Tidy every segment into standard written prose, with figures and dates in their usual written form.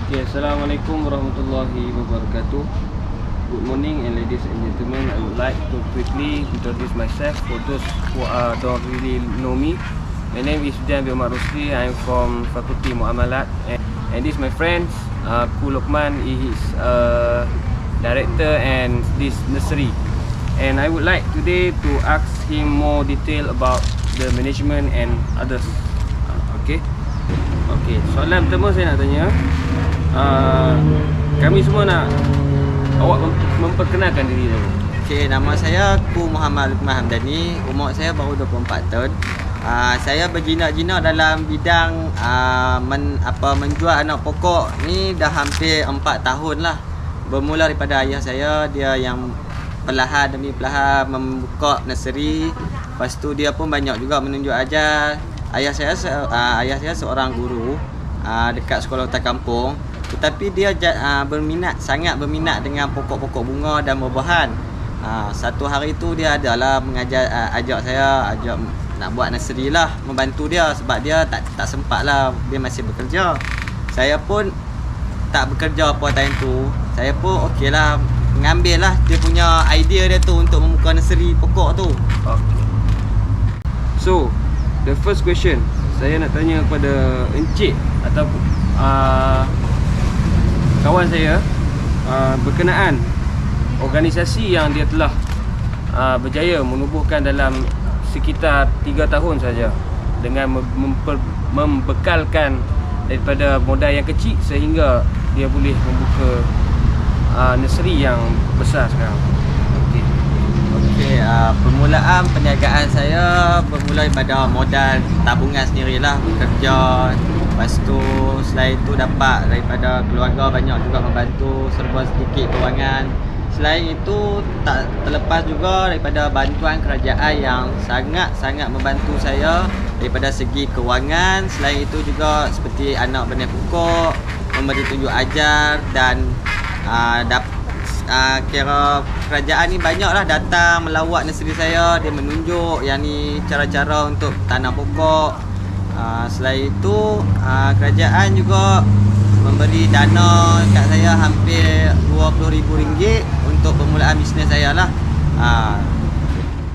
Okay, Assalamualaikum warahmatullahi wabarakatuh. Good morning and ladies and gentlemen. I would like to quickly introduce myself for those who don't really know me. My name is Dian bin Omar Rusli. I'm from Fakulti Muamalat, and this is my friend Ku Lokman. He is director and this nursery. And I would like today to ask him more detail about the management and others. Okay. Okay, soalan pertama saya nak tanya, kami semua nak awak memperkenalkan diri dulu. Okey, nama saya Ku Muhammad Lukman Hamdani. Umur saya baru 24 tahun. Saya berjinak-jinak dalam bidang menjual anak pokok ni dah hampir 4 tahun lah. Bermula daripada ayah saya, dia yang perlahan demi perlahan membuka nursery. Lepas tu dia pun banyak juga menunjuk ajar. Ayah saya seorang guru dekat sekolah hutan kampung. Tetapi dia sangat berminat dengan pokok-pokok bunga dan buah-buahan. Satu hari tu dia adalah ajak saya nak buat nursery lah, membantu dia sebab dia tak sempat lah, dia masih bekerja. Saya pun tak bekerja apa time tu. Saya pun okey lah, mengambil lah dia punya idea dia tu untuk membuka nursery pokok tu. Okay. So, the first question saya nak tanya kepada encik atau kawan saya berkenaan organisasi yang dia telah berjaya menubuhkan dalam sekitar 3 tahun saja dengan membekalkan daripada modal yang kecil sehingga dia boleh membuka nursery yang besar sekarang. Okey, permulaan perniagaan saya bermula daripada modal tabungan sendirilah, bekerja. Lepas tu selain tu dapat daripada keluarga banyak juga membantu serba sedikit kewangan. Selain itu tak terlepas juga daripada bantuan kerajaan yang sangat-sangat membantu saya daripada segi kewangan. Selain itu juga seperti anak benih pokok, memberi tunjuk ajar dan kira kerajaan ni banyaklah datang melawat nursery saya. Dia menunjuk yang ni cara-cara untuk tanam pokok. Selain itu kerajaan juga memberi dana kat saya hampir RM20,000 untuk permulaan bisnes saya lah.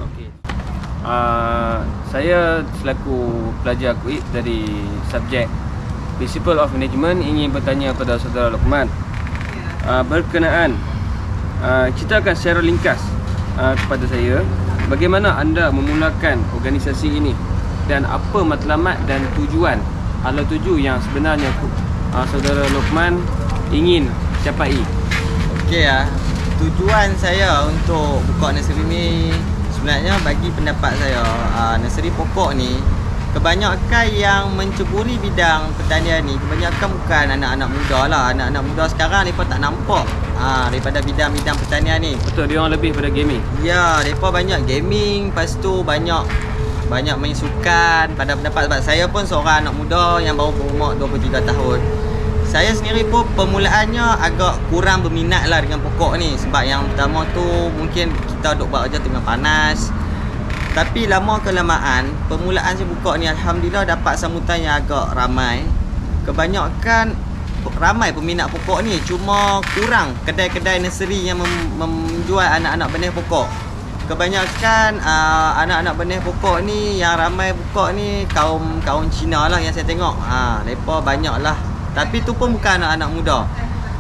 Okay. Saya selaku pelajar kuit dari subjek Principle of Management ingin bertanya kepada saudara Lokman berkenaan ceritakan secara ringkas kepada saya bagaimana anda memulakan organisasi ini dan apa matlamat dan tujuan hala tuju yang sebenarnya saudara Lokman ingin capai. Okey, tujuan saya untuk buka nursery ni sebenarnya bagi pendapat saya, nursery pokok ni kebanyakan yang menceburi bidang pertanian ni kebanyakan bukan anak-anak muda lah. Anak-anak muda sekarang mereka tak nampak daripada bidang-bidang pertanian ni. Betul, dia orang lebih pada gaming. Ya, mereka banyak gaming. Lepas tu banyak main sukan. Pada pendapat sebab saya pun seorang anak muda yang baru berumur 23 tahun. Saya sendiri pun permulaannya agak kurang berminat lah dengan pokok ni. Sebab yang pertama tu mungkin kita duk buat kerja tengah panas. Tapi lama kelamaan permulaan saya buka ni alhamdulillah dapat sambutan yang agak ramai. Kebanyakan ramai peminat pokok ni, cuma kurang kedai-kedai nursery yang menjual anak-anak benih pokok. Kebanyakan anak-anak benih pokok ni yang ramai buka ni kaum Cina lah yang saya tengok. Mereka banyak lah. Tapi tu pun bukan anak-anak muda.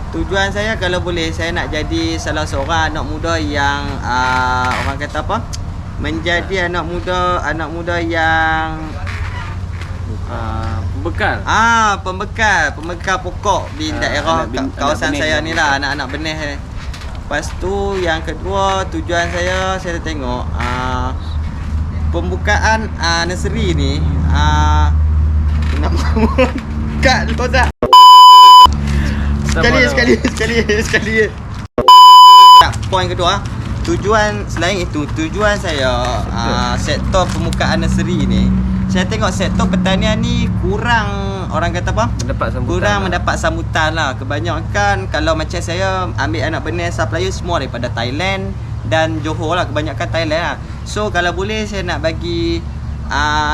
Tujuan saya kalau boleh saya nak jadi salah seorang anak muda yang orang kata apa? Menjadi anak muda yang pembekal pokok di daerah kawasan saya ni lah, anak-anak benih. Lepas tu yang kedua tujuan saya tengok pembukaan nursery ni kat Loza. Sekali. Poin kedua, selain itu tujuan saya sektor pembukaan nursery ni, saya tengok sektor pertanian ni kurang, orang kata apa? Mendapat sambutan lah. Kebanyakan kalau macam saya ambil anak benih supplier semua daripada Thailand dan Johor lah, kebanyakan Thailand lah. So kalau boleh saya nak bagi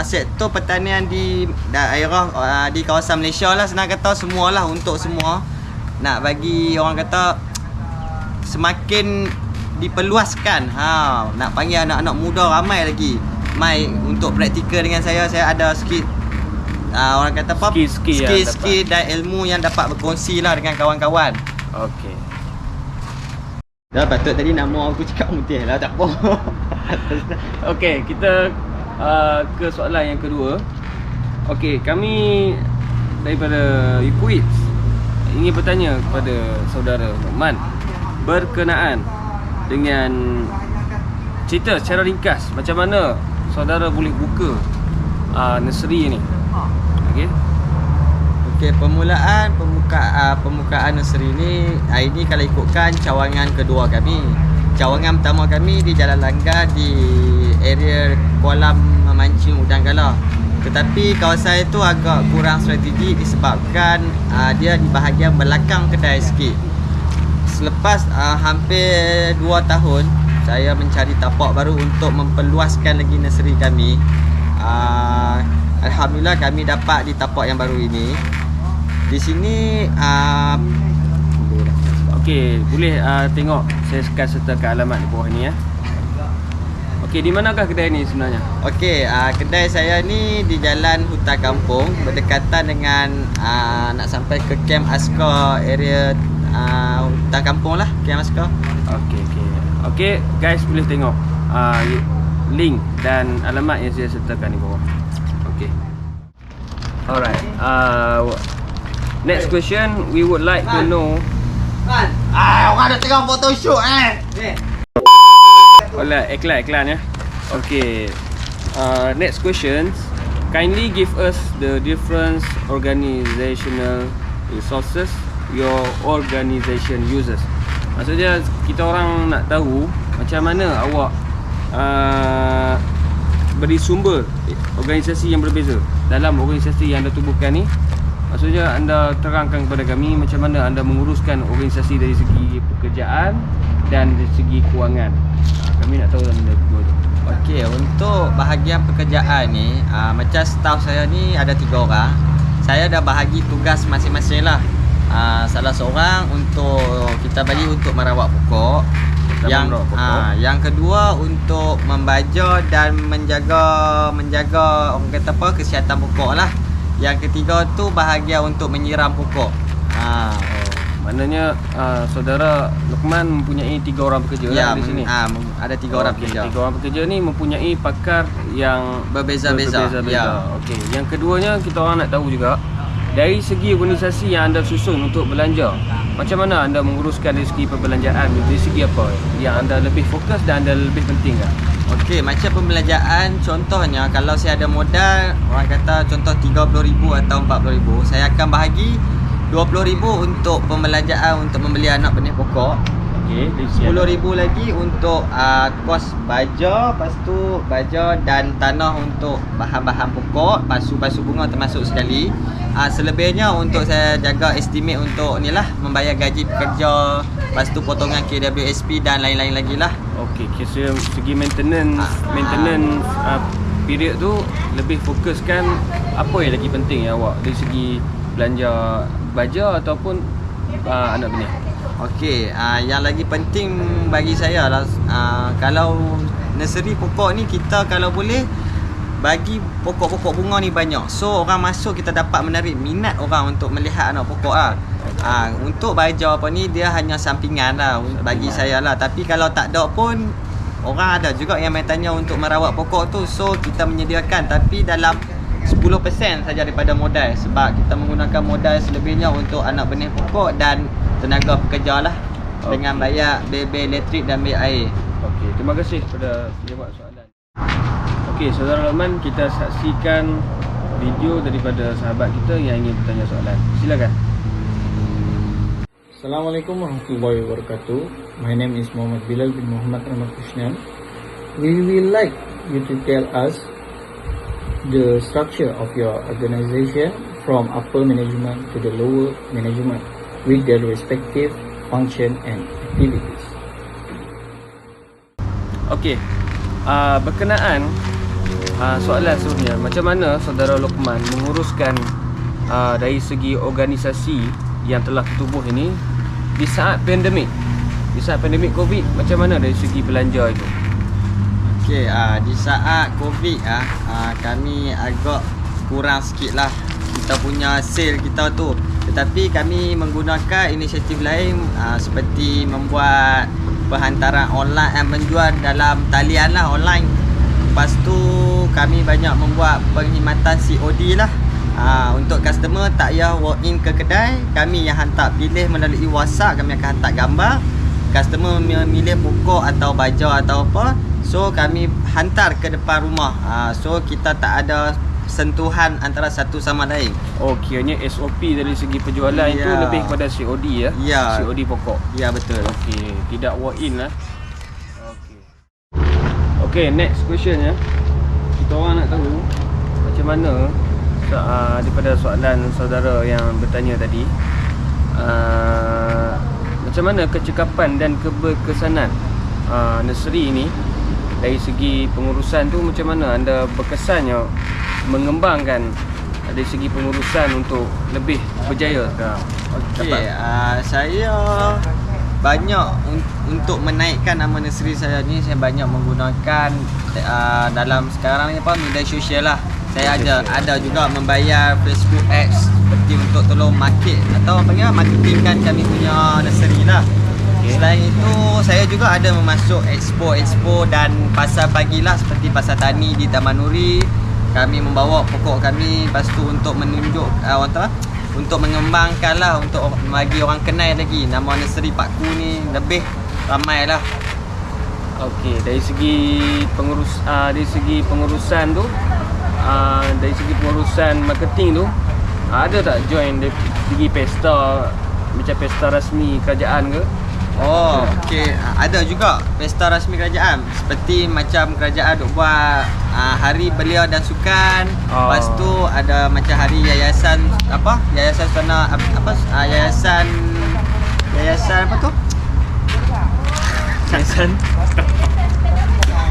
sektor pertanian di daerah di kawasan Malaysia lah, senang kata semualah, untuk semua nak bagi orang kata semakin diperluaskan. Nak panggil anak-anak muda ramai lagi mai untuk praktikal dengan saya ada sikit orang kata apa? Skill dan ilmu yang dapat berkongsi lah dengan kawan-kawan. Okey. Dah patut tadi nama aku cakap mutih lah, tak apa. Okey, kita ke soalan yang kedua. Okey, kami daripada Equids ingin bertanya kepada saudara Luqman berkenaan dengan cerita secara ringkas macam mana saudara boleh buka nursery ni. Okey. Okey, pembukaan nursery ni hari ni kalau ikutkan cawangan kedua kami. Cawangan pertama kami di Jalan Langgar di area kolam memancing udang galah. Tetapi kawasan itu agak kurang strategik disebabkan dia di bahagian belakang kedai sikit. Selepas hampir 2 tahun saya mencari tapak baru untuk memperluaskan lagi nursery kami. Alhamdulillah kami dapat di tapak yang baru ini. Di sini okey, boleh tengok saya akan sertakan alamat di bawah ni ya. Okey, di manakah kedai ni sebenarnya? Okey, kedai saya ni di Jalan Hutan Kampung berdekatan dengan nak sampai ke Camp Askar area Hutan Kampung lah, Camp Askar. Okey. Okey, guys boleh tengok link dan alamat yang saya sertakan di bawah. Okey. Alright. Next question, we would like to know. Orang dah tengah photoshoot Alright, iklan ya. Okay. Next questions. Kindly give us the different organizational resources your organization uses. Maksudnya kita orang nak tahu macam mana awak beri sumber organisasi yang berbeza dalam organisasi yang anda tubuhkan ni. Maksudnya anda terangkan kepada kami macam mana anda menguruskan organisasi dari segi pekerjaan dan dari segi kewangan. Kami nak tahu benda dua tu. Okey, untuk bahagian pekerjaan ni macam staff saya ni ada 3 orang. Saya dah bahagi tugas masing-masing lah. Salah seorang untuk kita bagi untuk merawat pokok. Yang kedua untuk membaja dan menjaga orang kata apa, kesihatan pokok lah. Yang ketiga tu bahagian untuk menyiram pokok. Maknanya saudara Luqman mempunyai 3 orang pekerja ya, di sini. Ada 3 orang pekerja. 3 orang pekerja ni mempunyai pakar yang berbeza-beza. Ya. Okey, yang keduanya kita orang nak tahu juga dari segi organisasi yang anda susun untuk belanja. Macam mana anda menguruskan dari segi perbelanjaan? Dari segi apa yang anda lebih fokus dan anda lebih penting kan? Okey, macam pembelanjaan contohnya kalau saya ada modal, orang kata contoh 30,000 atau 40,000, saya akan bahagi 20,000 untuk pembelanjaan untuk membeli anak benih pokok. Okey, 10,000 lagi untuk kos baja, lepas tu baja dan tanah untuk bahan-bahan pokok, pasu-pasu bunga termasuk sekali. Selebihnya untuk saya jaga estimate untuk ni lah, membayar gaji pekerja, lepas tu potongan KWSP dan lain-lain lagi lah. Okey, kira segi maintenance period tu lebih fokuskan apa yang lagi penting ya awak dari segi belanja baja ataupun anak benih. Okey, yang lagi penting bagi saya lah kalau nursery pokok ni kita kalau boleh bagi pokok-pokok bunga ni banyak. So orang masuk kita dapat menarik minat orang untuk melihat anak pokok lah. Untuk baja apa ni dia hanya sampingan lah bagi saya lah. Tapi kalau tak ada pun orang ada juga yang main tanya untuk merawat pokok tu. So kita menyediakan tapi dalam 10% saja daripada modal. Sebab kita menggunakan modal selebihnya untuk anak benih pokok dan tenaga pekerja lah. Dengan bayar bil elektrik dan bil air. Okey, terima kasih kepada jawab soalan. Okey, saudara Luqman, kita saksikan video daripada sahabat kita yang ingin bertanya soalan. Silakan. Assalamualaikum warahmatullahi wabarakatuh. My name is Muhammad Bilal bin Muhammad Ramakrishnan. We will like you to tell us the structure of your organization from upper management to the lower management with their respective function and activities. Okey, berkenaan soalan sebenarnya, macam mana saudara Luqman menguruskan dari segi organisasi yang telah bertubuh ini di saat pandemik. Di saat pandemik Covid, macam mana dari segi belanja itu? Okey, di saat Covid kami agak kurang sikit lah kita punya sale kita tu. Tetapi kami menggunakan inisiatif lain seperti membuat perhantaran online, menjual dalam talian lah online. Lepas tu kami banyak membuat perkhidmatan COD lah. Untuk customer tak payah walk in ke kedai, kami yang hantar, pilih melalui WhatsApp, kami akan hantar gambar. Customer memilih pokok atau baja atau apa, so kami hantar ke depan rumah. So kita tak ada sentuhan antara satu sama lain. Oh, kiranya SOP dari segi penjualan itu Ya. lebih kepada COD ya? Ya. COD pokok. Ya, betul. Okey, tidak walk in lah. Okey. Okey, next question ya. Kita orang nak tahu macam mana daripada soalan saudara yang bertanya tadi, macam mana kecekapan dan keberkesanan nursery ini dari segi pengurusan tu, macam mana anda berkesannya mengembangkan dari segi pengurusan untuk lebih berjaya sekarang? Okey, saya banyak untuk menaikkan nama nursery saya ni, saya banyak menggunakan dalam sekarang ni media sosial lah. Saya ada juga membayar Facebook Ads seperti untuk tolong market atau marketingkan kami punya nursery lah. Okay. Selain itu, saya juga ada memasuk expo dan pasar pagi lah, seperti pasar tani di Taman Nuri. Kami membawa pokok kami, lepas tu untuk menunjuk untuk mengembangkan lah, untuk bagi orang kenal lagi nama nursery Pak Ku ni lebih ramai lah. Okey, dari segi pengurusan tu, dari segi pengurusan marketing tu, ada tak join dari segi pesta, macam pesta rasmi kerajaan ke? Oh, okey. Ada juga pesta rasmi kerajaan. Seperti macam kerajaan duk buat hari belia dan sukan. Lepas tu ada macam hari yayasan Yayasan Sultana Yayasan apa tu?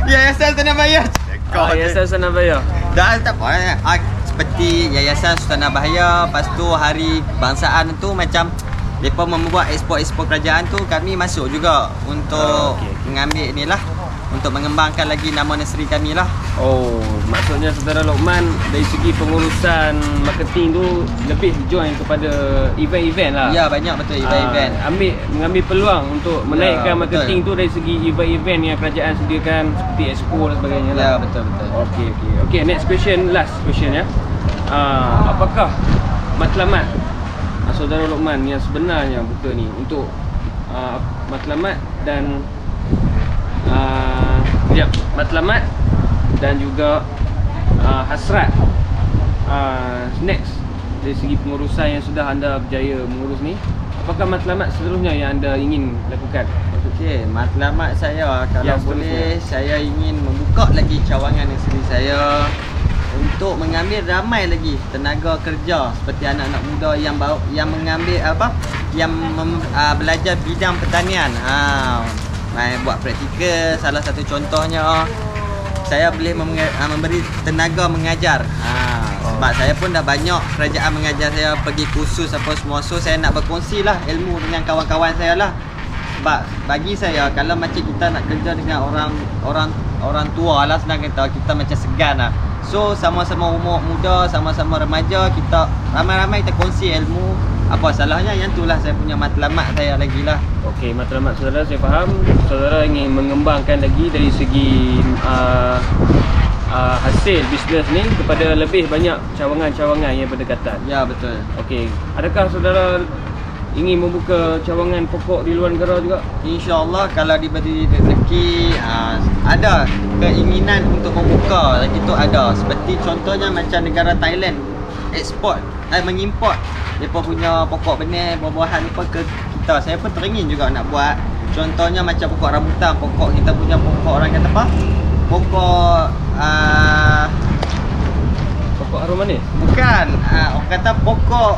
Yayasan Sanabaya. Yayasan Sanabaya. Dah tak apa. Seperti Yayasan Sultana Bahaya. Lepas tu hari kebangsaan tu macam mereka membuat expo kerajaan tu, kami masuk juga untuk mengambil ni lah, untuk mengembangkan lagi nama nursery kami lah. Oh, maksudnya saudara Lokman dari segi pengurusan marketing tu lebih join kepada event-event lah. Ya, banyak betul event-event. Mengambil peluang untuk menaikkan marketing betul. tu dari segi event-event yang kerajaan sediakan seperti expo dan sebagainya lah. Ya, betul. Okey, next question, last question ya. Apakah matlamat saudara Lokman yang sebenarnya buka ni untuk matlamat dan matlamat dan juga hasrat next dari segi pengurusan yang sudah anda berjaya mengurus ni, apakah matlamat seterusnya yang anda ingin lakukan? Okey, matlamat saya kalau yang boleh saya ingin membuka lagi cawangan nursery saya untuk mengambil ramai lagi tenaga kerja seperti anak-anak muda yang mengambil belajar bidang pertanian. Buat praktikal, salah satu contohnya saya boleh memberi tenaga mengajar. Sebab saya pun dah banyak kerajaan mengajar saya pergi kursus apa semua, so saya nak berkongsi lah ilmu dengan kawan-kawan saya lah. Sebab bagi saya, kalau macam kita nak kerja dengan orang tua lah, senang kata kita macam segan lah. So sama-sama umur muda, sama-sama remaja, kita ramai-ramai kita kongsi ilmu. Apa salahnya? Yang itulah saya punya matlamat saya lagi lah. Okey, matlamat saudara saya faham. Saudara ingin mengembangkan lagi dari segi hasil bisnes ni kepada lebih banyak cawangan-cawangan yang berdekatan. Ya, betul. Okey, adakah saudara ingin membuka cawangan pokok di luar negara juga? InsyaAllah kalau diberi rezeki, ada keinginan untuk membuka lagi tu ada. Seperti contohnya macam negara Thailand mengimport mereka punya pokok benih, buah-buahan apa ke kita. Saya pun teringin juga nak buat. Contohnya macam pokok rambutan, pokok kita punya pokok orang kata apa? Pokok Pokok harum manis? bukan, orang kata pokok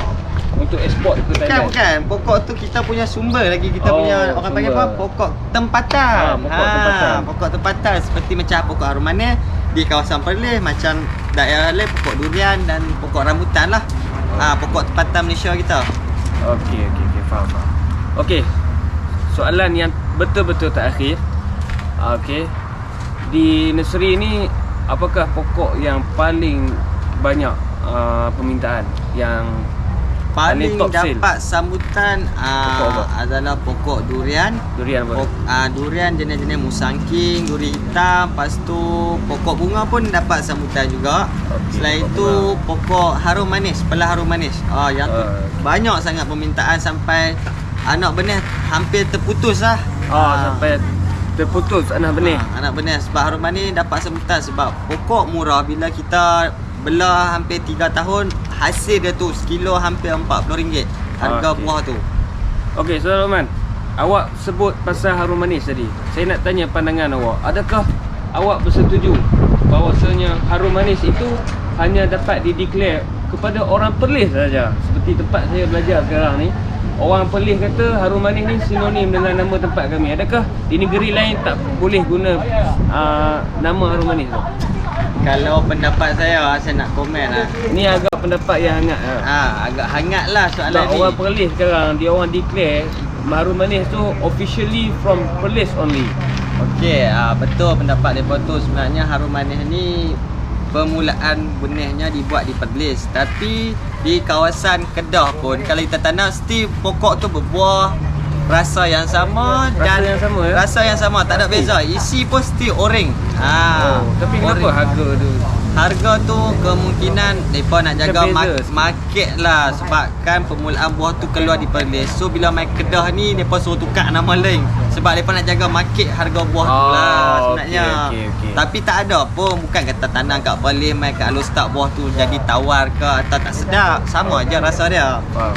Untuk ekspor ke Thailand? Bukan. Pokok tu kita punya sumber lagi. Kita punya orang panggil apa? Pokok tempatan. Pokok tempatan. Pokok tempatan seperti macam pokok harum manis di kawasan Perlis, macam daerah lain pokok durian dan pokok rambutan lah. Pokok tempatan Malaysia kita. Okey, faham. Okey. Soalan yang betul-betul terakhir. Okey. Di nursery ni apakah pokok yang paling banyak permintaan, yang Paling top sale? dapat sambutan Pokok apa? adalah pokok durian. Durian apa? Durian jenis-jenis musangking, duri hitam. Lepas tu pokok bunga pun dapat sambutan juga. Okey, Selain pokok itu pokok harum manis, pelah harum manis. Yang tu banyak sangat permintaan sampai anak benih hampir terputus lah. Sampai terputus anak benih. Anak benih sebab harum manis dapat sambutan sebab pokok murah. Bila kita belah hampir 3 tahun, hasil dia tu sekilo hampir RM40 harga Okey. buah tu. Okey, Saudara Luqman, awak sebut pasal harum manis tadi. Saya nak tanya pandangan awak. Adakah awak bersetuju bahawasanya harum manis itu hanya dapat dideclare kepada orang Perlis saja? Seperti tempat saya belajar sekarang ni, orang Perlis kata harum manis ni sinonim dengan nama tempat kami. Adakah di negeri lain tak boleh guna nama harum manis tu? Kalau pendapat saya nak komen lah. Ni agak pendapat yang hangat lah. Agak hangat lah soalan Sebab ni. orang Perlis sekarang, dia orang declare harum manis tu officially from Perlis only. Okey, betul pendapat mereka tu. Sebenarnya harum manis ni permulaan benihnya dibuat di Perlis, tapi di kawasan Kedah pun kalau kita tanam still pokok tu berbuah rasa yang sama rasa yang sama, tak ada beza. Isi pun still oreng. Tapi kenapa oreng. harga tu? Harga tu kemungkinan mereka nak jaga Macam beza sikit. market lah. Sebab kan permulaan buah tu keluar di Perlis. So bila main Kedah ni mereka suruh tukar nama lain. Sebab mereka nak jaga market harga buah tu lah sebenarnya. okey. Tapi tak ada pun. Bukan kata tanam kat Perlis main kat Alostak buah tu jadi tawar ke atau tak sedap. Sama aja rasa dia. Faham.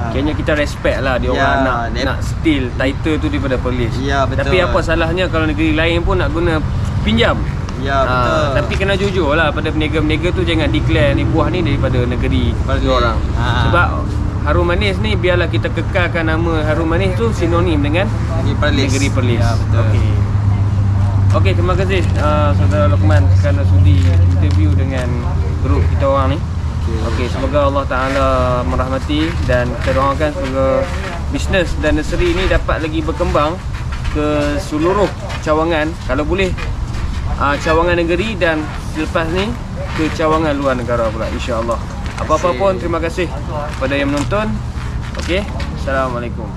Kayaknya kita respect lah dia orang nak steal title tu daripada Perlis. Ya, betul. Tapi apa salahnya kalau negeri lain pun nak guna pinjam? Ya, betul. Tapi kena jujur lah pada peniaga-peniaga tu, jangan declare ni buah ni daripada negeri Perlis. orang. Sebab harum manis ni biarlah kita kekalkan nama harum manis tu sinonim dengan negeri Perlis. Ya, betul. Okey, terima kasih Saudara Luqman kerana sudi interview dengan grup kita orang ni. Okey, semoga Allah Ta'ala merahmati dan kita doakan semoga bisnes dan nursery ni dapat lagi berkembang ke seluruh cawangan, kalau boleh cawangan negeri, dan selepas ni ke cawangan luar negara pula, insya-Allah. Apa-apa pun terima kasih kepada yang menonton. Okey, Assalamualaikum.